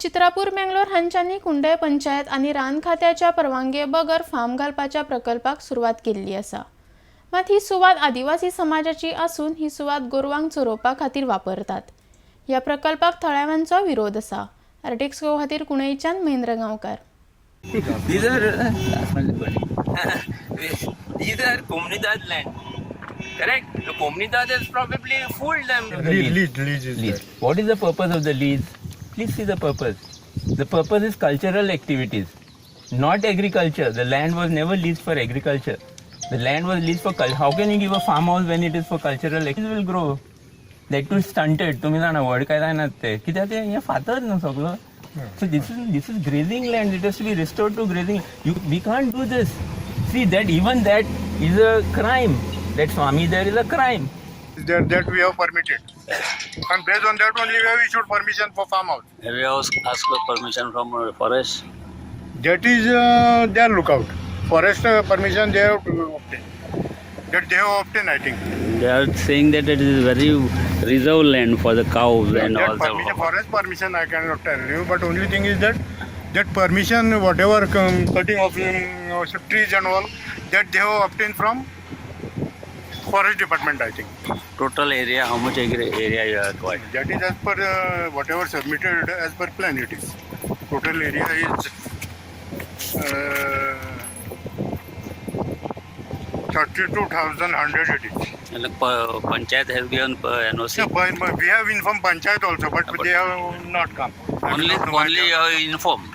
चित्रापूर मेंगलोर हांच्यांनी कुंडय पंचायत आनी रान खात्याच्या परवानगे बगर फार्म घालपाच्या प्रकल्पाक सुरवात केल्ली आसा. मात ही सुवात आदिवासी समाजाची आसून ही सुवात गोरवांक चरोवपा खातीर वापरतात. ह्या प्रकल्पाक थळाव्यांचो विरोध आसा. आर्टिक्स गो खातीर कुणयच्यान महेंद्र गांवकार. These are comunidad land. Correct? The comunidad has probably fooled them. Lease. What is the purpose of the lease? Please see the purpose. The purpose is cultural activities, not agriculture. The land was never leased for agriculture. The land was leased for culture. How can you give a farmhouse when it is for cultural activities? It will grow. That too stunted. तुम्ही जाणा व्हड काय जायना ते कित्याक ते हे फातर न्हू सगळो. So this is grazing land. It has to be restored to grazing. We can't do this. See that even that is a crime. That Swami there is a crime. That we have permitted. And based on that only we have issued permission for farmhouse. Have you asked for permission from forest? That is their lookout. Forest permission they have to obtain. That they have obtained, I think. They are saying that it is very reserve land for the cows and That all permission, the. forest permission I cannot tell you, but only thing is that permission, whatever cutting of trees and all, that they have obtained from forest department, I think. Total area, how much area you have acquired? That is as per whatever submitted as per plan it is. Total area is 32,100 it is. And the panchayat has given NOC. Yeah, we have informed panchayat also, but they have not come. Only you have informed.